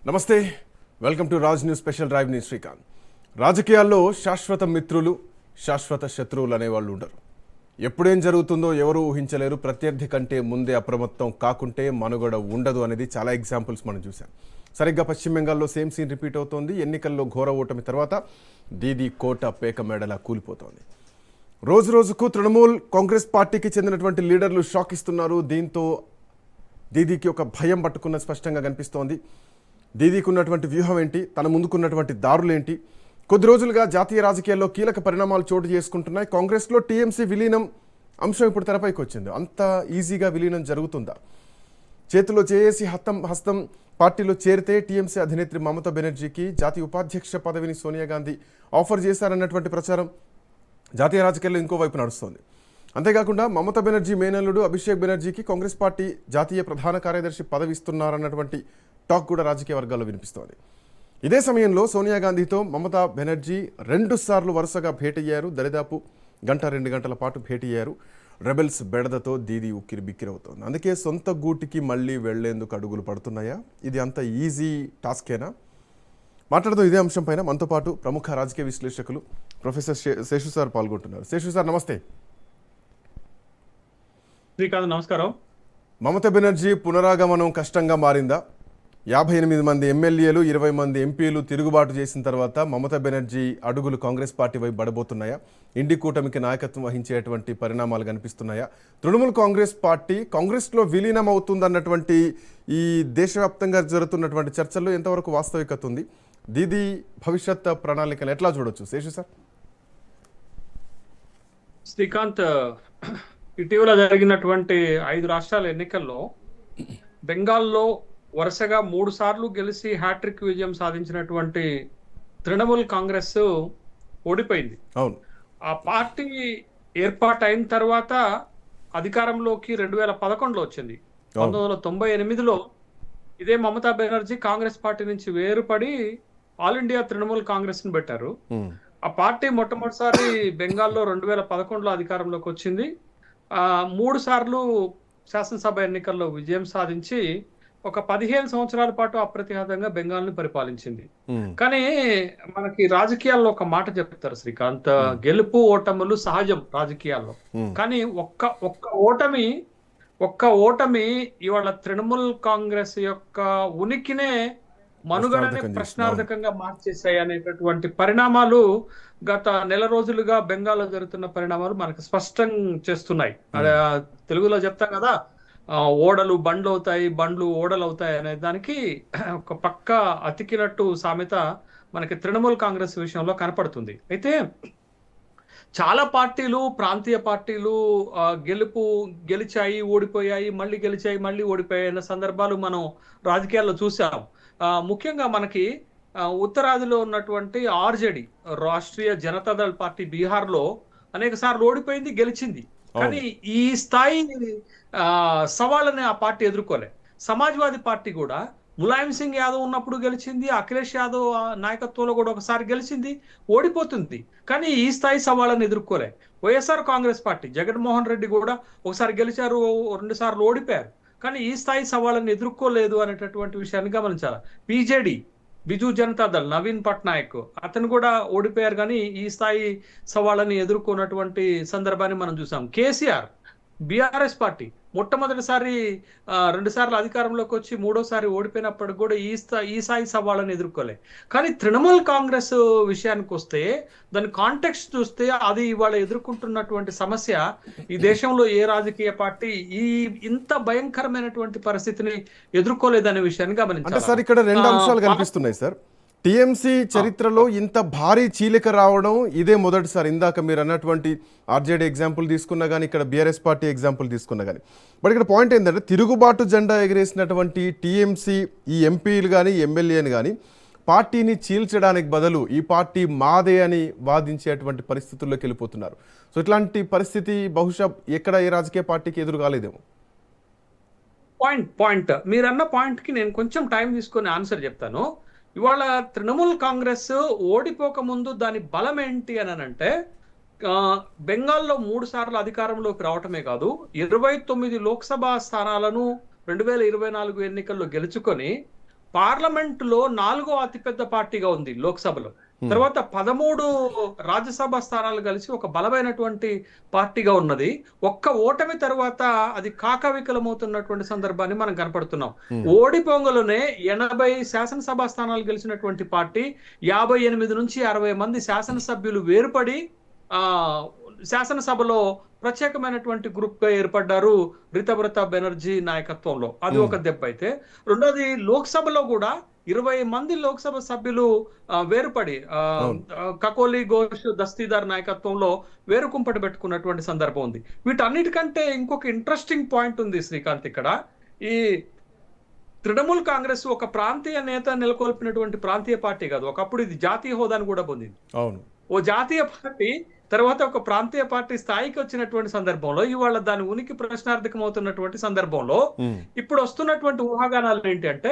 నమస్తే, welcome to Raj news special drive. ని శ్రీకాంత్. రాజకీయాల్లో శాశ్వత మిత్రులు, శాశ్వత శత్రువులు అనేవాళ్ళు ఉండరు. ఎప్పుడేం జరుగుతుందో ఎవరు ఊహించలేరు. ప్రత్యర్థి కంటే ముందే అప్రమత్తం కాకుంటే మనుగడ ఉండదు అనేది చాలా ఎగ్జాంపుల్స్ మనం చూసాం. సరిగ్గా పశ్చిమ బెంగాల్లో సేమ్ సీన్ రిపీట్ అవుతోంది. ఎన్నికల్లో ఘోర ఓటమి తర్వాత దీదీ కోట పేక మేడలా కూలిపోతోంది. రోజు రోజుకు తృణమూల్ కాంగ్రెస్ పార్టీకి చెందినటువంటి లీడర్లు షాక్ ఇస్తున్నారు. దీంతో దీదీకి ఒక భయం పట్టుకున్న స్పష్టంగా కనిపిస్తోంది. దీదీకి ఉన్నటువంటి వ్యూహం ఏంటి, తన ముందుకున్నటువంటి దారులు ఏంటి? కొద్ది రోజులుగా జాతీయ రాజకీయాల్లో కీలక పరిణామాలు చోటు చేసుకుంటున్నాయి. కాంగ్రెస్లో టీఎంసీ విలీనం అంశం ఇప్పుడు తెరపైకి వచ్చింది. అంత ఈజీగా విలీనం జరుగుతుందా? చేతిలో చేసి హస్తం పార్టీలో చేరితే టీఎంసీ అధినేత్రి మమతా బెనర్జీకి జాతీయ ఉపాధ్యక్ష పదవిని సోనియా గాంధీ ఆఫర్ చేశారన్నటువంటి ప్రచారం జాతీయ రాజకీయాల్లో ఇంకోవైపు నడుస్తోంది. అంతేకాకుండా మమతా బెనర్జీ మేనల్లుడు అభిషేక్ బెనర్జీకి కాంగ్రెస్ పార్టీ జాతీయ ప్రధాన కార్యదర్శి పదవి ఇస్తున్నారన్నటువంటి టాక్ కూడా రాజకీయ వర్గాల్లో వినిపిస్తోంది. ఇదే సమయంలో సోనియా గాంధీతో మమతా బెనర్జీ 2 సార్లు వరుసగా భేటీ అయ్యారు. దరిదాపు 1-2 గంటల పాటు భేటీ అయ్యారు. రెబెల్స్ బెడదతో దీదీ ఉక్కిరి బిక్కిరవుతోంది. అందుకే సొంత గూటికి మళ్ళీ వెళ్లేందుకు అడుగులు పడుతున్నాయా? ఇది అంత ఈజీ టాస్కేనా? మాట్లాడుతూ ఇదే అంశం పైన మనతో పాటు ప్రముఖ రాజకీయ విశ్లేషకులు ప్రొఫెసర్ శేషు సార్ పాల్గొంటున్నారు. శేషు సార్ నమస్తే. శ్రీకాంత్ నమస్కారం. మమతా బెనర్జీ పునరాగమనం కష్టంగా మారిందా? 58 మంది ఎమ్మెల్యేలు, 20 మంది ఎంపీలు తిరుగుబాటు చేసిన తర్వాత మమతా బెనర్జీ అడుగులు కాంగ్రెస్ పార్టీ వైపు పడబోతున్నాయా? ఇండి కూటమికి నాయకత్వం వహించేటువంటి పరిణామాలు కనిపిస్తున్నాయా? తృణమూల్ కాంగ్రెస్ పార్టీ కాంగ్రెస్లో విలీనం అవుతుందన్నటువంటి ఈ దేశవ్యాప్తంగా జరుగుతున్నటువంటి చర్చల్లో ఎంతవరకు వాస్తవికత ఉంది? దీదీ భవిష్యత్ ప్రణాళికలు ఎట్లా చూడొచ్చు శేషు సార్? శ్రీకాంత్, ఇటీవల జరిగినటువంటి 5 రాష్ట్రాల ఎన్నికల్లో బెంగాల్లో వరుసగా 3 సార్లు గెలిచి హ్యాట్రిక్ విజయం సాధించినటువంటి తృణమూల్ కాంగ్రెస్ ఓడిపోయింది. అవును. ఆ పార్టీ ఏర్పాటు అయిన తర్వాత అధికారంలోకి 2011లో వచ్చింది. 1998లో ఇదే మమతా బెనర్జీ కాంగ్రెస్ పార్టీ నుంచి వేరుపడి ఆల్ ఇండియా తృణమూల్ కాంగ్రెస్ ని పెట్టారు. ఆ పార్టీ మొట్టమొదటిసారి బెంగాల్లో 2011లో అధికారంలోకి వచ్చింది. 3 సార్లు శాసనసభ ఎన్నికల్లో విజయం సాధించి ఒక 15 సంవత్సరాల పాటు అప్రతిహతంగా బెంగాల్ని పరిపాలించింది. కానీ మనకి రాజకీయాల్లో ఒక మాట చెప్తారు శ్రీకాంత్, గెలుపు ఓటములు సహజం రాజకీయాల్లో. కానీ ఒక్క ఓటమి ఇవాళ తృణమూల్ కాంగ్రెస్ యొక్క ఉనికినే, మనుగడనే ప్రశ్నార్థకంగా మార్చేశాయి అనేటటువంటి పరిణామాలు గత నెల రోజులుగా బెంగాల్లో జరుగుతున్న పరిణామాలు మనకు స్పష్టం చేస్తున్నాయి. తెలుగులో చెప్తాం కదా, ఓడలు బండ్లు అవుతాయి, బండ్లు ఓడలు అవుతాయి అనే దానికి ఒక పక్క అతికినట్టు సామెత మనకి తృణమూల్ కాంగ్రెస్ విషయంలో కనపడుతుంది. అయితే చాలా పార్టీలు, ప్రాంతీయ పార్టీలు గెలిచాయి, ఓడిపోయాయి, మళ్ళీ గెలిచాయి, మళ్ళీ ఓడిపోయాయి అన్న సందర్భాలు మనం రాజకీయాల్లో చూసాం. ముఖ్యంగా మనకి ఉత్తరాదిలో ఉన్నటువంటి ఆర్జేడీ, రాష్ట్రీయ జనతాదళ్ పార్టీ బీహార్లో అనేక సార్లు ఓడిపోయింది, గెలిచింది. కానీ ఈ స్థాయి సవాళ్ళని ఆ పార్టీ ఎదుర్కోలే. సమాజ్వాదీ పార్టీ కూడా ములాయం సింగ్ యాదవ్ ఉన్నప్పుడు గెలిచింది, అఖిలేష్ యాదవ్ నాయకత్వంలో కూడా ఒకసారి గెలిచింది, ఓడిపోతుంది. కానీ ఈ స్థాయి సవాళ్ళని ఎదుర్కోలే. వైఎస్ఆర్ కాంగ్రెస్ పార్టీ, జగన్మోహన్ రెడ్డి కూడా ఒకసారి గెలిచారు, 2 సార్లు ఓడిపోయారు. కానీ ఈ స్థాయి సవాళ్ళని ఎదుర్కోలేదు అనేటటువంటి విషయాన్ని గమనించాలి. బీజేడీ, బిజు జనతాదళ్, నవీన్ పట్నాయక్, అతను కూడా ఓడిపోయారు. కానీ ఈ స్థాయి సవాళ్ళని ఎదుర్కొన్నటువంటి సందర్భాన్ని మనం చూసాం. కేసీఆర్, బీఆర్ఎస్ పార్టీ మొట్టమొదటిసారి 2 సార్లు అధికారంలోకి వచ్చి 3వసారి ఓడిపోయినప్పటికి కూడా ఈ స్థాయి సవాళ్ళని ఎదుర్కోలే. కానీ తృణమూల్ కాంగ్రెస్ విషయానికి వస్తే, దాని కాంటెక్స్ట్ చూస్తే అది ఇవాళ ఎదుర్కొంటున్నటువంటి సమస్య, ఈ దేశంలో ఏ రాజకీయ పార్టీ ఇంత భయంకరమైనటువంటి పరిస్థితిని ఎదుర్కోలేదనే విషయాన్ని గమనించాలి. సార్, ఇక్కడ 2 అంశాలు కనిపిస్తున్నాయి సార్. టీఎంసీ చరిత్రలో ఇంత భారీ చీలిక రావడం ఇదే మొదటిసారి. ఇందాక మీరు అన్నటువంటి ఆర్జేడీ ఎగ్జాంపుల్ తీసుకున్నా కానీ, ఇక్కడ బీఆర్ఎస్ పార్టీ ఎగ్జాంపుల్ తీసుకున్నా కానీ, బట్ ఇక్కడ పాయింట్ ఏంటంటే, తిరుగుబాటు జెండా ఎగిరేసినటువంటి టీఎంసీ ఈ ఎంపీలు కానీ ఎమ్మెల్యేలు కానీ పార్టీని చీల్చడానికి బదులు ఈ పార్టీ మాదే అని వాదించేటువంటి పరిస్థితుల్లోకి వెళ్ళిపోతున్నారు. సో ఇట్లాంటి పరిస్థితి బహుశా ఎక్కడ ఏ రాజకీయ పార్టీకి ఎదురు కాలేదేమో. పాయింట్ మీరన్న పాయింట్కి నేను కొంచెం టైం తీసుకొని ఆన్సర్ చెప్తాను. ఇవాళ తృణమూల్ కాంగ్రెస్ ఓడిపోక ముందు దాని బలం ఏంటి అని అంటే, బెంగాల్లో 3 సార్లు అధికారంలోకి రావటమే కాదు, 29 లోక్సభ స్థానాలను 2024 ఎన్నికల్లో గెలుచుకొని పార్లమెంట్ లో 4వ అతిపెద్ద పార్టీగా ఉంది లోక్సభలో. తర్వాత 13 రాజ్యసభ స్థానాలు కలిసి ఒక బలమైనటువంటి పార్టీగా ఉన్నది. ఒక్క ఓటమి తర్వాత అది కాకవికలమవుతున్నటువంటి సందర్భాన్ని మనం కనపడుతున్నాం. ఓడిపోంగలోనే 80 శాసనసభ స్థానాలు గెలిచినటువంటి పార్టీ 58 నుంచి 60 మంది శాసనసభ్యులు వేరుపడి శాసనసభలో ప్రత్యేకమైనటువంటి గ్రూప్ గా ఏర్పడ్డారు రితబ్రత బెనర్జీ నాయకత్వంలో. అది ఒక దెబ్బ అయితే, రెండోది లోక్సభలో కూడా 20 మంది లోక్సభ సభ్యులు వేరుపడి కకోలి ఘోష్ దస్తీదార్ నాయకత్వంలో వేరుకుంపటి పెట్టుకున్నటువంటి సందర్భం ఉంది. వీటన్నిటికంటే ఇంకొక ఇంట్రెస్టింగ్ పాయింట్ ఉంది శ్రీకాంత్. ఇక్కడ ఈ తృణమూల్ కాంగ్రెస్ ఒక ప్రాంతీయ నేత నెలకొల్పినటువంటి ప్రాంతీయ పార్టీ కాదు, ఒకప్పుడు ఇది జాతీయ హోదాను కూడా పొందింది. ఓ జాతీయ పార్టీ తర్వాత ఒక ప్రాంతీయ పార్టీ స్థాయికి వచ్చినటువంటి సందర్భంలో ఇవాళ దాని ఉనికి ప్రశ్నార్థకం అవుతున్నటువంటి సందర్భంలో ఇప్పుడు వస్తున్నటువంటి ఊహాగానాలు ఏంటి అంటే,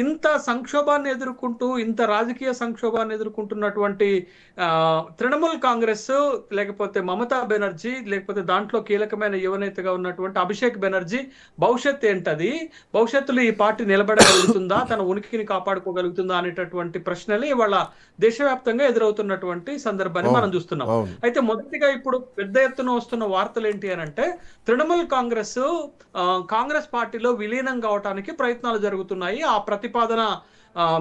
ఇంత సంక్షోభాన్ని ఎదుర్కొంటూ ఇంత రాజకీయ సంక్షోభాన్ని ఎదుర్కొంటున్నటువంటి తృణమూల్ కాంగ్రెస్, లేకపోతే మమతా బెనర్జీ, లేకపోతే దాంట్లో కీలకమైన యువనేతగా ఉన్నటువంటి అభిషేక్ బెనర్జీ భవిష్యత్ ఏంటది, భవిష్యత్తులో ఈ పార్టీ నిలబడగలుగుతుందా, తన ఉనికిని కాపాడుకోగలుగుతుందా అనేటటువంటి ప్రశ్నలు ఇవాళ దేశవ్యాప్తంగా ఎదురవుతున్నటువంటి సందర్భాన్ని మనం చూస్తున్నాం. అయితే మొదటిగా ఇప్పుడు పెద్ద ఎత్తున వస్తున్న వార్తలు ఏంటి అని అంటే, తృణమూల్ కాంగ్రెస్ పార్టీలో విలీనం కావడానికి ప్రయత్నాలు జరుగుతున్నాయి. ఆ ప్రతిపాదన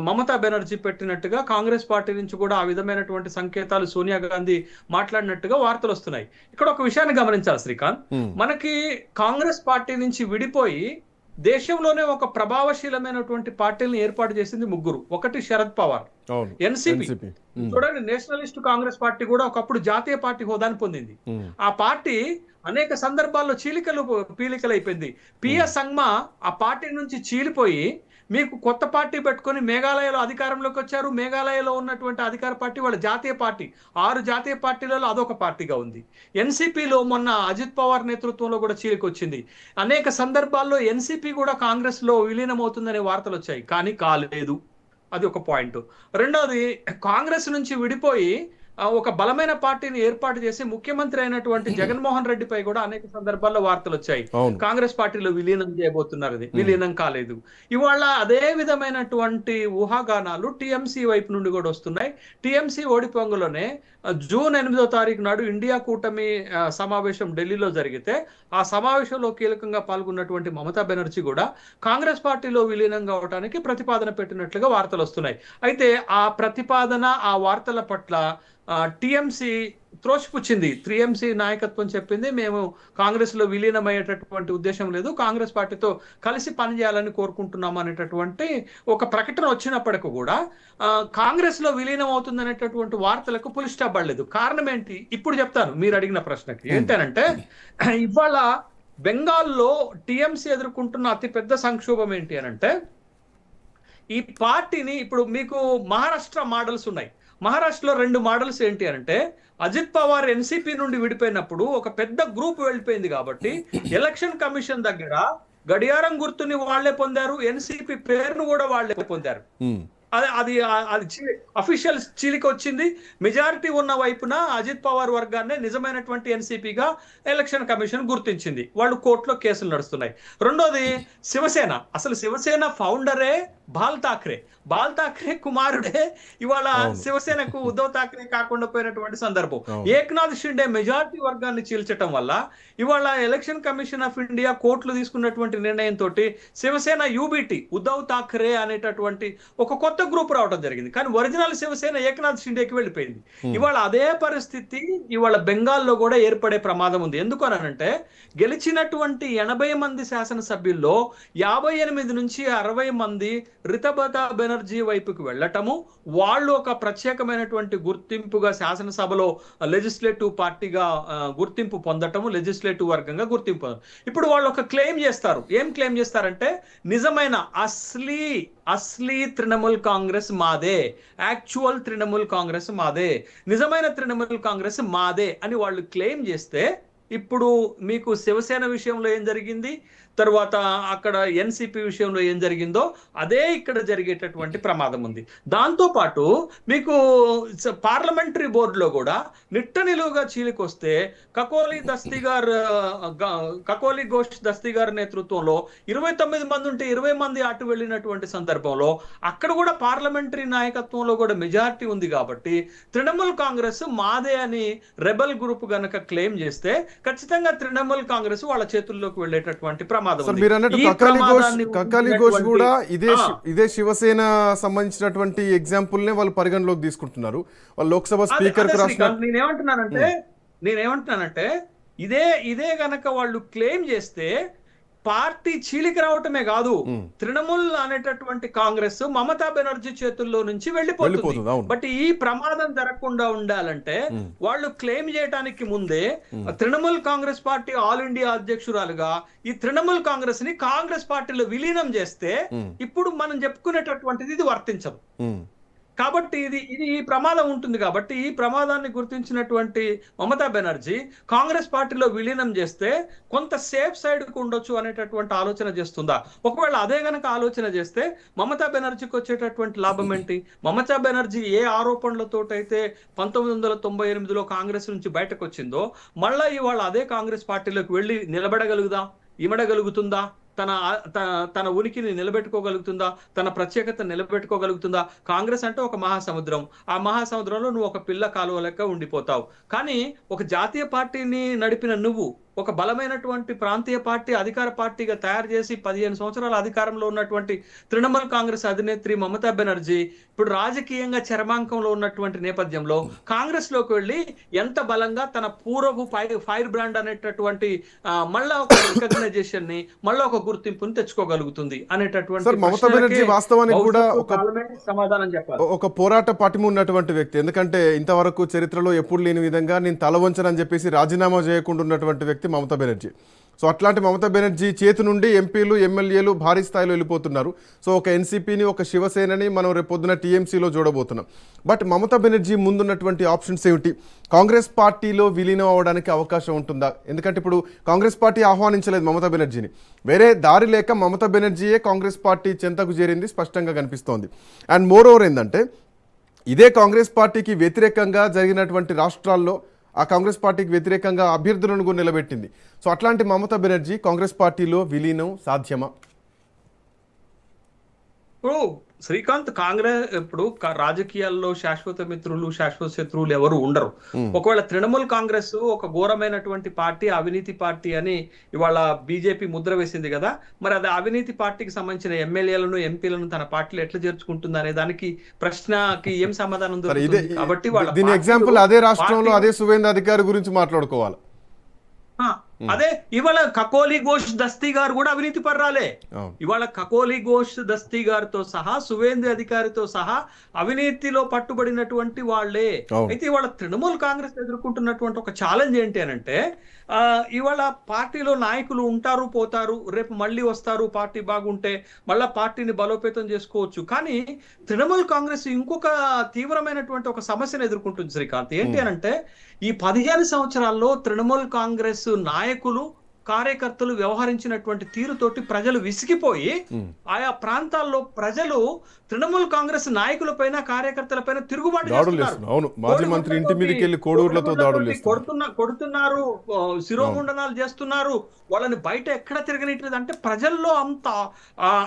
మమతా బెనర్జీ పెట్టినట్టుగా కాంగ్రెస్ పార్టీ నుంచి కూడా ఆ విధమైనటువంటి సంకేతాలు సోనియా గాంధీ మాట్లాడినట్టుగా వార్తలు వస్తున్నాయి. ఇక్కడ ఒక విషయాన్ని గమనించాలి శ్రీకాంత్, మనకి కాంగ్రెస్ పార్టీ నుంచి విడిపోయి దేశంలోనే ఒక ప్రభావశీలమైనటువంటి పార్టీలను ఏర్పాటు చేసింది ముగ్గురు. ఒకటి శరద్ పవార్, ఎన్సిపి. చూడండి, నేషనలిస్ట్ కాంగ్రెస్ పార్టీ కూడా ఒకప్పుడు జాతీయ పార్టీ హోదాను పొందింది. ఆ పార్టీ అనేక సందర్భాల్లో పీలికలైపోయింది. పిఎస్ సంగ్మా ఆ పార్టీ నుంచి చీలిపోయి మీకు కొత్త పార్టీ పెట్టుకొని మేఘాలయలో అధికారంలోకి వచ్చారు. మేఘాలయలో ఉన్నటువంటి అధికార పార్టీ వాళ్ళ జాతీయ పార్టీ, 6 జాతీయ పార్టీలలో అదొక పార్టీగా ఉంది. ఎన్సిపిలో మొన్న అజిత్ పవార్ నేతృత్వంలో కూడా చీలికొచ్చింది. అనేక సందర్భాల్లో ఎన్సిపి కూడా కాంగ్రెస్ లో విలీనం అవుతుందనే వార్తలు వచ్చాయి, కానీ కాలేదు. అది ఒక పాయింట్. రెండోది, కాంగ్రెస్ నుంచి విడిపోయి ఒక బలమైన పార్టీని ఏర్పాటు చేసి ముఖ్యమంత్రి అయినటువంటి జగన్మోహన్ రెడ్డిపై కూడా అనేక సందర్భాల్లో వార్తలు వచ్చాయి, కాంగ్రెస్ పార్టీలో విలీనం చేయబోతున్నారు. అది విలీనం కాలేదు. ఇవాళ అదే విధమైనటువంటి ఊహాగానాలు టిఎంసి వైపు నుండి కూడా వస్తున్నాయి. టిఎంసి ఓడిపోంగలోనే జూన్ 8వ తారీఖు నాడు ఇండియా కూటమి సమావేశం ఢిల్లీలో జరిగితే ఆ సమావేశంలో కీలకంగా పాల్గొన్నటువంటి మమతా బెనర్జీ కూడా కాంగ్రెస్ పార్టీలో విలీనం కావడానికి ప్రతిపాదన పెట్టినట్లుగా వార్తలు వస్తున్నాయి. అయితే ఆ ప్రతిపాదన, ఆ వార్తల పట్ల టిఎంసి త్రోసిపుచ్చింది. 3ఎంసి నాయకత్వం చెప్పింది, మేము కాంగ్రెస్ లో విలీనమయ్యేటటువంటి ఉద్దేశం లేదు, కాంగ్రెస్ పార్టీతో కలిసి పనిచేయాలని కోరుకుంటున్నాం అనేటటువంటి ఒక ప్రకటన వచ్చినప్పటికీ కూడా కాంగ్రెస్ లో విలీనం అవుతుంది అనేటటువంటి వార్తలకు పులి స్టాప్ పడలేదు. కారణం ఏంటి ఇప్పుడు చెప్తాను మీరు అడిగిన ప్రశ్నకి. ఏంటంటే, ఇవాళ బెంగాల్లో టిఎంసి ఎదుర్కొంటున్న అతిపెద్ద సంక్షోభం ఏంటి అని అంటే, ఈ పార్టీని ఇప్పుడు మీకు మహారాష్ట్ర మోడల్స్ ఉన్నాయి. మహారాష్ట్రలో 2 మోడల్స్ ఏంటి అంటే, అజిత్ పవార్ ఎన్సిపి నుండి విడిపోయినప్పుడు ఒక పెద్ద గ్రూప్ వెళ్ళిపోయింది కాబట్టి ఎలక్షన్ కమిషన్ దగ్గర గడియారం గుర్తుని వాళ్లే పొందారు, ఎన్సిపి పేరును కూడా వాళ్లే పొందారు. అది అఫీషియల్ చీలిక వచ్చింది. మెజారిటీ ఉన్న వైపున అజిత్ పవార్ వర్గాన్ని నిజమైనటువంటి ఎన్సిపిగా ఎలక్షన్ కమిషన్ గుర్తించింది. వాళ్ళు కోర్టులో కేసులు నడుస్తున్నాయి. రెండోది, శివసేన. అసలు శివసేన ఫౌండరే బాల్ ఠాక్రే కుమారుడే ఇవాళ శివసేనకు ఉద్ధవ్ ఠాక్రే కాకుండా పోయినటువంటి సందర్భం. ఏక్నాథ్ షిండే మెజారిటీ వర్గాన్ని చీల్చడం వల్ల ఇవాళ ఎలక్షన్ కమిషన్ ఆఫ్ ఇండియా కోర్టులు తీసుకున్నటువంటి నిర్ణయంతో శివసేన యూబిటి, ఉద్ధవ్ ఠాక్రే అనేటటువంటి ఒక కొత్త గ్రూప్ రావడం జరిగింది. కానీ ఒరిజినల్ శివసేన ఏక్నాథ్ షిండేకి వెళ్ళిపోయింది. ఇవాళ అదే పరిస్థితి ఇవాళ బెంగాల్లో కూడా ఏర్పడే ప్రమాదం ఉంది. ఎందుకు అనంటే, గెలిచినటువంటి 80 మంది శాసనసభ్యుల్లో 58 నుంచి 60 మంది రితబ్రత బెనర్జీ వైపుకి వెళ్ళటము, వాళ్ళు ఒక ప్రత్యేకమైనటువంటి గుర్తింపుగా శాసనసభలో లెజిస్లేటివ్ పార్టీగా గుర్తింపు పొందటము, లెజిస్లేటివ్ వర్గంగా గుర్తింపు. ఇప్పుడు వాళ్ళు ఒక క్లెయిమ్ చేస్తారు. ఏం క్లెయిమ్ చేస్తారంటే, నిజమైన అస్లీ తృణమూల్ కాంగ్రెస్ మాదే, యాక్చువల్ తృణమూల్ కాంగ్రెస్ మాదే, నిజమైన తృణమూల్ కాంగ్రెస్ మాదే అని వాళ్ళు క్లెయిమ్ చేస్తే ఇప్పుడు మీకు శివసేన విషయంలో ఏం జరిగింది, తర్వాత అక్కడ ఎన్సిపి విషయంలో ఏం జరిగిందో అదే ఇక్కడ జరిగేటటువంటి ప్రమాదం ఉంది. దాంతో పాటు మీకు పార్లమెంటరీ బోర్డులో కూడా నిట్ట నిలువుగా చీలికొస్తే కకోలి ఘోష్ దస్తీగార్ నేతృత్వంలో 29 మంది ఉంటే 20 మంది అటు వెళ్ళినటువంటి సందర్భంలో అక్కడ కూడా పార్లమెంటరీ నాయకత్వంలో కూడా మెజారిటీ ఉంది కాబట్టి తృణమూల్ కాంగ్రెస్ మాదే అని రెబల్ గ్రూప్ గనక క్లెయిమ్ చేస్తే ఖచ్చితంగా తృణమూల్ కాంగ్రెస్ వాళ్ళ చేతుల్లోకి వెళ్ళేటటువంటి ప్రమాదం ఉంది. మీరు అన్నట్టు కకాలి ఘోష్ కూడా ఇదే శివసేన సంబంధించినటువంటి ఎగ్జాంపుల్ నే వాళ్ళు పరిగణలోకి తీసుకుంటున్నారు. వాళ్ళు లోక్సభ స్పీకర్ నేనేమంటున్నానంటే ఇదే గనక వాళ్ళు క్లెయిమ్ చేస్తే పార్టీ చీలిక రావటమే కాదు, తృణమూల్ అనేటటువంటి కాంగ్రెస్ మమతా బెనర్జీ చేతుల్లో నుంచి వెళ్ళిపోతుంది. బట్ ఈ ప్రమాదం జరగకుండా ఉండాలంటే వాళ్ళు క్లెయిమ్ చేయడానికి ముందే Trinamool Congress party All India అధ్యక్షురాలుగా ఈ తృణమూల్ కాంగ్రెస్ ని కాంగ్రెస్ పార్టీలో విలీనం చేస్తే ఇప్పుడు మనం చెప్పుకునేటటువంటిది ఇది వర్తించదు. కాబట్టి ఇది ఈ ప్రమాదం ఉంటుంది. కాబట్టి ఈ ప్రమాదాన్ని గుర్తించినటువంటి మమతా బెనర్జీ కాంగ్రెస్ పార్టీలో విలీనం చేస్తే కొంత సేఫ్ సైడ్ కు ఉండొచ్చు అనేటటువంటి ఆలోచన చేస్తుందా? ఒకవేళ అదే గనక ఆలోచన చేస్తే మమతా బెనర్జీకి వచ్చేటటువంటి లాభం ఏంటి? మమతా బెనర్జీ ఏ ఆరోపణలతోటైతే 1998లో కాంగ్రెస్ నుంచి బయటకు వచ్చిందో మళ్ళా ఇవాళ అదే కాంగ్రెస్ పార్టీలోకి వెళ్ళి ఇమడగలుగుతుందా? తన ఉనికిని నిలబెట్టుకోగలుగుతుందా? తన ప్రత్యేకత నిలబెట్టుకోగలుగుతుందా? కాంగ్రెస్ అంటే ఒక మహాసముద్రం, ఆ మహాసముద్రంలో నువ్వు ఒక పిల్ల కాలువ లెక్క ఉండిపోతావు. కానీ ఒక జాతీయ పార్టీని నడిపిన నువ్వు ఒక బలమైనటువంటి ప్రాంతీయ పార్టీ అధికార పార్టీగా తయారు చేసి 15 సంవత్సరాల అధికారంలో ఉన్నటువంటి తృణమూల్ కాంగ్రెస్ అధినేత్రి మమతా బెనర్జీ ఇప్పుడు రాజకీయంగా చరమాంకంలో ఉన్నటువంటి నేపథ్యంలో కాంగ్రెస్ లోకి వెళ్ళి ఎంత బలంగా తన పూర్వపు ఫైర్ బ్రాండ్ అనేటటువంటి మళ్ళా ఒక రికగ్నైజేషన్ ని మళ్ళా ఒక గుర్తింపుని తెచ్చుకోగలుగుతుంది అనేటటువంటి మమతా బెనర్జీ వాస్తవానికి కూడా సమాధానం చెప్పాలి. ఒక పోరాట పటిమ ఉన్నటువంటి వ్యక్తి. ఎందుకంటే ఇంతవరకు చరిత్రలో ఎప్పుడు లేని విధంగా నేను తల వంచనని చెప్పేసి రాజీనామా చేయకుండా ఉన్నటువంటి వ్యక్తి మమతా బెనర్జీ. సో అట్లాంటి మమతా బెనర్జీ చేతి నుండి ఎంపీలు ఎమ్మెల్యేలు భారీ స్థాయిలో వెళ్ళిపోతున్నారు. సో ఒక ఎన్సీపీని ఒక శివసేనని మనం రేపొద్దున టీఎంసీలో చూడబోతున్నాం. బట్ మమతా బెనర్జీ ముందున్నటువంటి ఆప్షన్స్ ఏమిటి? కాంగ్రెస్ పార్టీలో విలీనం అవ్వడానికి అవకాశం ఉంటుందా? ఎందుకంటే ఇప్పుడు కాంగ్రెస్ పార్టీ ఆహ్వానించలేదు మమతా బెనర్జీని. వేరే దారి లేక మమతా బెనర్జీయే కాంగ్రెస్ పార్టీ చెంతకు చేరింది స్పష్టంగా కనిపిస్తోంది. అండ్ మోర్ ఓవర్ ఏంటంటే ఇదే కాంగ్రెస్ పార్టీకి వ్యతిరేకంగా జరిగినటువంటి రాష్ట్రాల్లో ఆ కాంగ్రెస్ పార్టీకి వ్యతిరేకంగా అభ్యర్థులను కూడా నిలబెట్టింది. సో అట్లాంటి మమతా బెనర్జీ కాంగ్రెస్ పార్టీలో విలీనం సాధ్యమా? శ్రీకాంత్, కాంగ్రెస్ ఇప్పుడు రాజకీయాల్లో శాశ్వత మిత్రులు శాశ్వత శత్రువులు ఎవరు ఉండరు. ఒకవేళ తృణమూల్ కాంగ్రెస్ ఒక ఘోరమైనటువంటి పార్టీ, అవినీతి పార్టీ అని ఇవాళ బీజేపీ ముద్ర వేసింది కదా, మరి అది అవినీతి పార్టీకి సంబంధించిన ఎమ్మెల్యేలను ఎంపీలను తన పార్టీలో ఎట్లా చేర్చుకుంటుంది అనే దానికి ప్రశ్నకి ఏం సమాధానం దొరుకుతుంది? కాబట్టి దీని ఎగ్జాంపుల్ అదే రాష్ట్రంలో అదే సువేంద్ర అధికారి గురించి మాట్లాడుకోవాలి. అదే ఇవాళ కకోలి ఘోష్ దస్తీగారు కూడా అవినీతి పర్రాలే. ఇవాళ కకోలి ఘోష్ దస్తీగారితో సహా సువేంద్ర అధికారితో సహా అవినీతిలో పట్టుబడినటువంటి వాళ్లే. అయితే ఇవాళ తృణమూల్ కాంగ్రెస్ ఎదుర్కొంటున్నటువంటి ఒక ఛాలెంజ్ ఏంటి అనంటే ఇవాళ పార్టీలో నాయకులు ఉంటారు పోతారు, రేపు మళ్ళీ వస్తారు, పార్టీ బాగుంటే మళ్ళా పార్టీని బలోపేతం చేసుకోవచ్చు. కానీ తృణమూల్ కాంగ్రెస్ ఇంకొక తీవ్రమైనటువంటి ఒక సమస్యను ఎదుర్కొంటుంది శ్రీకాంత్. ఏంటి అనంటే ఈ 15 సంవత్సరాల్లో తృణమూల్ కాంగ్రెస్ నాయకులు కార్యకర్తలు వ్యవహరించినటువంటి తీరుతోటి ప్రజలు విసిగిపోయి ఆయా ప్రాంతాల్లో ప్రజలు తృణమూల్ కాంగ్రెస్ నాయకులపైన కార్యకర్తలపైన తిరుగుబాటు కొడుతున్నారు, శిరోముండనాలు చేస్తున్నారు, వాళ్ళని బయట ఎక్కడ తిరగనిట్లేదు. అంటే ప్రజల్లో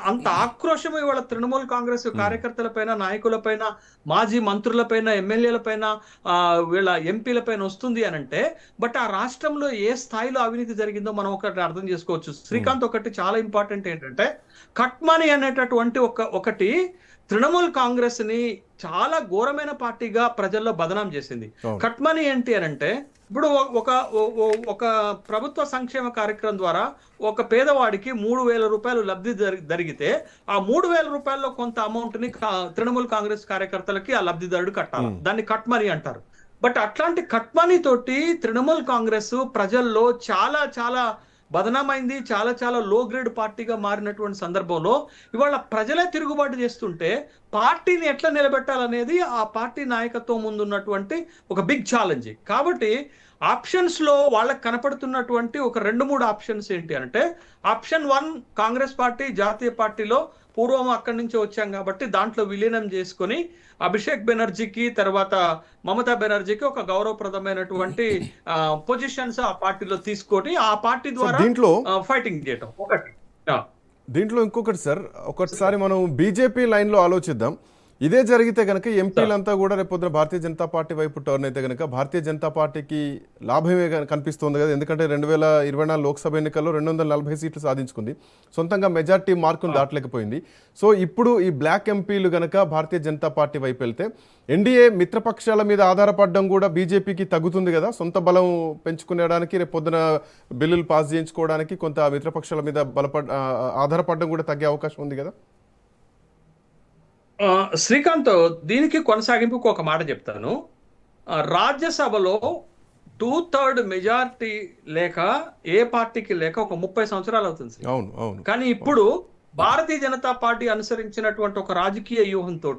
అంత ఆక్రోశం ఇవాళ తృణమూల్ కాంగ్రెస్ కార్యకర్తలపైన నాయకులపైన మాజీ మంత్రులపైన ఎమ్మెల్యేలపైన వీళ్ళ ఎంపీలపైన వస్తుంది అనంటే బట్ ఆ రాష్ట్రంలో ఏ స్థాయిలో అవినీతి జరిగిందో మనం ఒకటి అర్థం చేసుకోవచ్చు శ్రీకాంత్. ఒకటి చాలా ఇంపార్టెంట్ ఏంటంటే కట్మనీ అనేటటువంటి ఒకటి తృణమూల్ కాంగ్రెస్ ని చాలా ఘోరమైన పార్టీగా ప్రజల్లో బదనాం చేసింది. కట్మనీ ఏంటి అనంటే ఇప్పుడు ఒక ప్రభుత్వ సంక్షేమ కార్యక్రమం ద్వారా ఒక పేదవాడికి 3,000 రూపాయలు లబ్ధి జరిగితే ఆ 3,000 రూపాయల్లో కొంత అమౌంట్ ని తృణమూల్ కాంగ్రెస్ కార్యకర్తలకి ఆ లబ్ధిదారుడు కట్టాలి. దాన్ని కట్మనీ అంటారు. బట్ అట్లాంటి కట్మనీ తోటి తృణమూల్ కాంగ్రెస్ ప్రజల్లో చాలా బదనామైంది, చాలా లో గ్రేడ్ పార్టీగా మారినటువంటి సందర్భంలో ఇవాళ ప్రజలే తిరుగుబాటు చేస్తుంటే పార్టీని ఎట్లా నిలబెట్టాలనేది ఆ పార్టీ నాయకత్వం ముందున్నటువంటి ఒక బిగ్ ఛాలెంజ్. కాబట్టి ఆప్షన్స్ లో వాళ్ళకి కనపడుతున్నటువంటి ఒక 2-3 ఆప్షన్స్ ఏంటి అంటే, ఆప్షన్ 1 కాంగ్రెస్ పార్టీ జాతీయ పార్టీలో పూర్వం అక్కడి నుంచి వచ్చాం కాబట్టి దాంట్లో విలీనం చేసుకొని అభిషేక్ బెనర్జీకి తర్వాత మమతా బెనర్జీకి ఒక గౌరవప్రదమైనటువంటి పొజిషన్స్ ఆ పార్టీలో తీసుకొని ఆ పార్టీ ద్వారా దీంట్లో ఫైటింగ్ చేయటం ఒకటి. ఆ, దీంట్లో ఇంకొకటి సార్, ఒకసారి మనం బీజేపీ లైన్లో ఆలోచిద్దాం. ఇదే జరిగితే కనుక ఎంపీలంతా కూడా రేపొద్దున భారతీయ జనతా పార్టీ వైపు టర్న్ అయితే కనుక భారతీయ జనతా పార్టీకి లాభమే కనిపిస్తుంది కదా. ఎందుకంటే 2024 లోక్సభ ఎన్నికల్లో 240 సీట్లు సాధించుకుంది, సొంతంగా మెజార్టీ మార్కును దాటలేకపోయింది. సో ఇప్పుడు ఈ బ్లాక్ ఎంపీలు గనక భారతీయ జనతా పార్టీ వైపు వెళ్తే ఎన్డీఏ మిత్రపక్షాల మీద ఆధారపడడం కూడా బీజేపీకి తగ్గుతుంది కదా. సొంత బలం పెంచుకునేడానికి రేపొద్దున బిల్లులు పాస్ చేయించుకోవడానికి కొంత మిత్రపక్షాల మీద ఆధారపడడం కూడా తగ్గే అవకాశం ఉంది కదా. శ్రీకాంత్, దీనికి కొనసాగింపుకు ఒక మాట చెప్తాను. రాజ్యసభలో 2/3 మెజారిటీ లేక ఏ పార్టీకి లేక ఒక 30 సంవత్సరాలు అవుతుంది. అవును అవును. కానీ ఇప్పుడు భారతీయ జనతా పార్టీ అనుసరించినటువంటి ఒక రాజకీయ వ్యూహంతో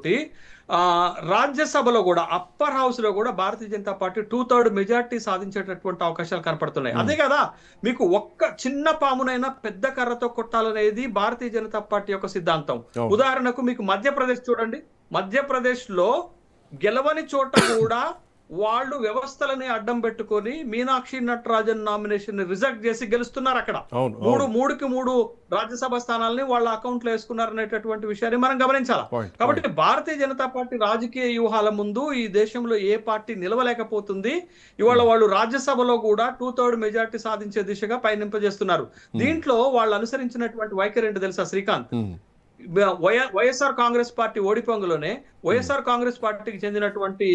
రాజ్యసభలో కూడా అప్పర్ హౌస్ లో కూడా భారతీయ జనతా పార్టీ 2/3 మెజార్టీ సాధించేటటువంటి అవకాశాలు కనపడుతున్నాయి. అదే కదా, మీకు ఒక్క చిన్న పామునైనా పెద్ద కర్రతో కొట్టాలనేది భారతీయ జనతా పార్టీ యొక్క సిద్ధాంతం. ఉదాహరణకు మీకు మధ్యప్రదేశ్ చూడండి. మధ్యప్రదేశ్ లో గెలవని చోట కూడా వాళ్ళు వ్యవస్థలని అడ్డం పెట్టుకొని మీనాక్షి నటరాజన్ నామినేషన్ రిజెక్ట్ చేసి గెలుస్తున్నారు. అక్కడ 3 రాజ్యసభ స్థానాలని వాళ్ళ అకౌంట్ లో వేసుకున్నారు అనేటటువంటి విషయాన్ని మనం గమనించాలి. కాబట్టి భారతీయ జనతా పార్టీ రాజకీయ వ్యూహాల ముందు ఈ దేశంలో ఏ పార్టీ నిలవలేకపోతుంది. ఇవాళ వాళ్ళు రాజ్యసభలో కూడా 2/3 మెజార్టీ సాధించే దిశగా పయనింపజేస్తున్నారు. దీంట్లో వాళ్ళు అనుసరించినటువంటి వైఖరి ఏంటి తెలుసా శ్రీకాంత్? వైఎస్ఆర్ కాంగ్రెస్ పార్టీ ఓడిపోంగలోనే వైఎస్ఆర్ కాంగ్రెస్ పార్టీకి చెందినటువంటి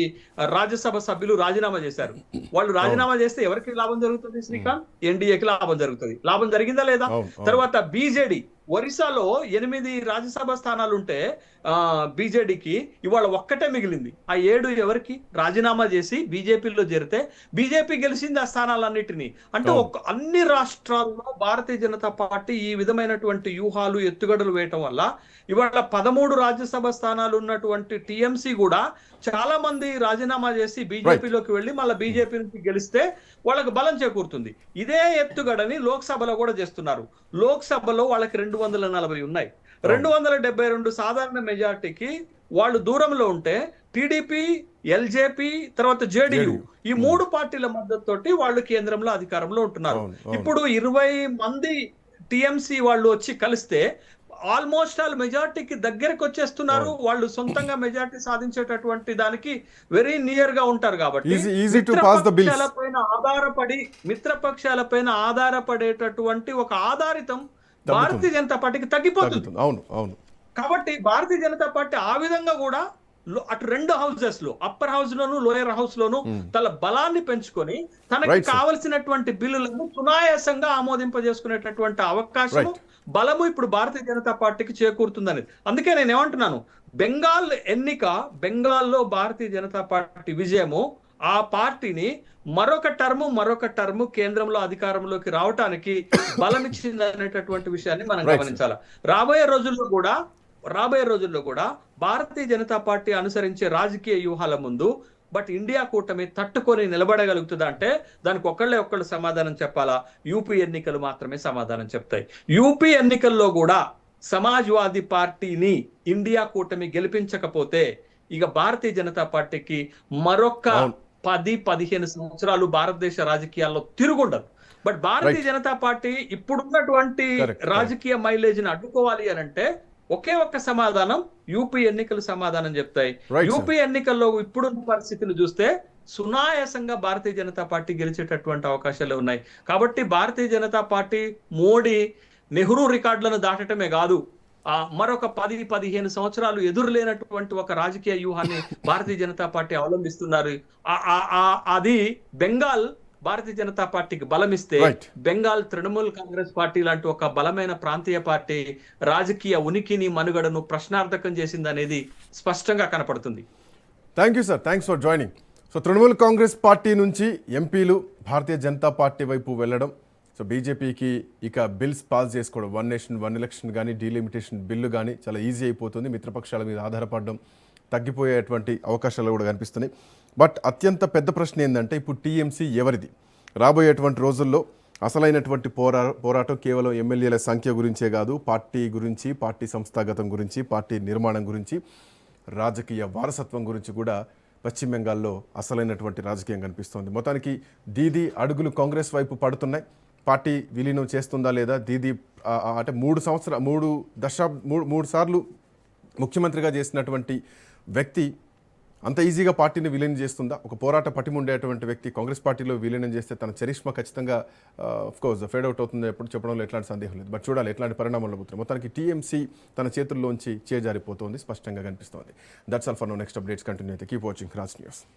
రాజ్యసభ సభ్యులు రాజీనామా చేశారు. వాళ్ళు రాజీనామా చేస్తే ఎవరికి లాభం జరుగుతుంది శ్రీకాంత్? ఎన్డీఏకి లాభం జరుగుతుంది. లాభం జరిగిందా లేదా? తర్వాత బీజేడీ ఒరిస్సాలో 8 రాజ్యసభ స్థానాలు ఉంటే బీజేడీకి ఇవాళ ఒక్కటే మిగిలింది. ఆ 7 ఎవరికి? రాజీనామా చేసి బీజేపీలో చేరితే బీజేపీ గెలిచింది ఆ స్థానాలన్నిటినీ. అంటే అన్ని రాష్ట్రాల్లో భారతీయ జనతా పార్టీ ఈ విధమైనటువంటి వ్యూహాలు ఎత్తుగడలు వేయటం వల్ల ఇవాళ 13 రాజ్యసభ స్థానాలు ఉన్నటువంటి టీఎంసీ కూడా చాలా మంది రాజీనామా చేసి బీజేపీలోకి వెళ్లి మళ్ళీ బీజేపీ నుంచి గెలిస్తే వాళ్ళకి బలం చేకూరుతుంది. ఇదే ఎత్తుగడని లోక్సభలో కూడా చేస్తున్నారు. లోక్సభలో వాళ్ళకి 240 ఉన్నాయి. 272 సాధారణ మెజార్టీకి వాళ్ళు దూరంలో ఉంటే టీడీపీ, ఎల్జేపీ, తర్వాత జేడీయూ ఈ 3 పార్టీల మద్దతుతోటి వాళ్ళు కేంద్రంలో అధికారంలో ఉంటున్నారు. ఇప్పుడు 20 మంది టీఎంసీ వాళ్ళు వచ్చి కలిస్తే ఆల్మోస్ట్ ఆల్ మెజార్టీకి దగ్గరకు వచ్చేస్తున్నారు. వాళ్ళు సొంతంగా మెజార్టీ సాధించేటటువంటి దానికి వెరీ నియర్ గా ఉంటారు. కాబట్టి మిత్రపక్షాల పైన ఆధారపడేటటువంటి ఒక ఆధారితం భారతీయ జనతా పార్టీకి తగ్గిపోతుంది. కాబట్టి భారతీయ జనతా పార్టీ ఆ విధంగా కూడా అటు 2 హౌసెస్ లో, అప్పర్ హౌస్ లోను లోయర్ హౌస్ లోను తన బలాన్ని పెంచుకొని తనకి కావలసినటువంటి బిల్లులను సునాయాసంగా ఆమోదింపజేసుకునేటటువంటి అవకాశం, బలము ఇప్పుడు భారతీయ జనతా పార్టీకి చేకూరుతుందని. అందుకే నేను ఏమంటున్నాను, బెంగాల్లో భారతీయ జనతా పార్టీ విజయము ఆ పార్టీని మరొక టర్ము కేంద్రంలో అధికారంలోకి రావటానికి బలమిచ్చింది అనేటటువంటి విషయాన్ని మనం గమనించాలి. రాబోయే రోజుల్లో కూడా భారతీయ జనతా పార్టీ అనుసరించే రాజకీయ వ్యూహాల ముందు ఇండియా కూటమి తట్టుకొని నిలబడగలుగుతుందా అంటే దానికి ఒక్కళ్ళు సమాధానం చెప్పాలా? యూపీ ఎన్నికలు మాత్రమే సమాధానం చెప్తాయి. యూపీ ఎన్నికల్లో కూడా సమాజ్వాదీ పార్టీని ఇండియా కూటమి గెలిపించకపోతే ఇక భారతీయ జనతా పార్టీకి మరొక 10-15 సంవత్సరాలు భారతదేశ రాజకీయాల్లో తిరుగుండదు. భారతీయ జనతా పార్టీ ఇప్పుడున్నటువంటి రాజకీయ మైలేజ్ ని అడ్డుకోవాలి అని అంటే ఒకే ఒక్క సమాధానం, యూపీ ఎన్నికలు సమాధానం చెప్తాయి. యూపీ ఎన్నికల్లో ఇప్పుడున్న పరిస్థితిని చూస్తే సునాయాసంగా భారతీయ జనతా పార్టీ గెలిచేటటువంటి అవకాశాలు ఉన్నాయి. కాబట్టి భారతీయ జనతా పార్టీ మోడీ, నెహ్రూ రికార్డులను దాటటమే కాదు, మరొక 10-15 సంవత్సరాలు ఎదురు లేనటువంటి ఒక రాజకీయ వ్యూహాన్ని భారతీయ జనతా పార్టీ అవలంబిస్తున్నారు. అది బెంగాల్ భారతీయ జనతా పార్టీకి బలమిస్తే బెంగాల్ తృణమూల్ కాంగ్రెస్ పార్టీ లాంటి ఒక బలమైన ప్రాంతీయ పార్టీ రాజకీయ ఉనికిని, మనుగడను ప్రశ్నార్థకం చేసింది అనేది స్పష్టంగా కనపడుతుంది. Thank you sir, thanks for joining. So Trinamool Congress party నుంచి ఎంపీలు భారతీయ జనతా పార్టీ వైపు వెళ్ళడం, సో బీజేపీకి ఇక బిల్స్ పాస్ చేసుకోవడం, 1 నేషన్ 1 ఎలక్షన్ కానీ డీలిమిటేషన్ బిల్లు కానీ చాలా ఈజీ అయిపోతుంది. మిత్రపక్షాల మీద ఆధారపడడం తగ్గిపోయేటువంటి అవకాశాలు కూడా కనిపిస్తున్నాయి. బట్ అత్యంత పెద్ద ప్రశ్న ఏంటంటే ఇప్పుడు టీఎంసీ ఎవరిది? రాబోయేటువంటి రోజుల్లో అసలైనటువంటి పోరాటం కేవలం ఎమ్మెల్యేల సంఖ్య గురించే కాదు, పార్టీ గురించి, పార్టీ సంస్థాగతం గురించి, పార్టీ నిర్మాణం గురించి, రాజకీయ వారసత్వం గురించి కూడా పశ్చిమ బెంగాల్లో అసలైనటువంటి రాజకీయం కనిపిస్తోంది. మొత్తానికి దీదీ అడుగులు కాంగ్రెస్ వైపు పడుతున్నాయి. పార్టీ విలీనం చేస్తుందా లేదా? దీదీ అంటే 3 సార్లు ముఖ్యమంత్రిగా చేసినటువంటి వ్యక్తి అంత ఈజీగా పార్టీని విలీనం చేస్తుందా? ఒక పోరాట పటిమ ఉండేటువంటి వ్యక్తి కాంగ్రెస్ పార్టీలో విలీనం చేస్తే తన చరిష్మా ఖచ్చితంగా కోర్స్ ఫేడ్ అవుట్ అవుతుంది ఎప్పుడు చెప్పడంలో ఎట్లాంటి సందేహం లేదు. బట్ చూడాలి ఎట్లాంటి పరిణామాలు పోతున్నాయి. మొత్తానికి టీఎంసీ తన చేతుల్లోంచి చేజారిపోతుంది, స్పష్టంగా కనిపిస్తోంది. That's all for now. Next updates continue అయితే కీప్ వాచింగ్ రాజ్ న్యూస్.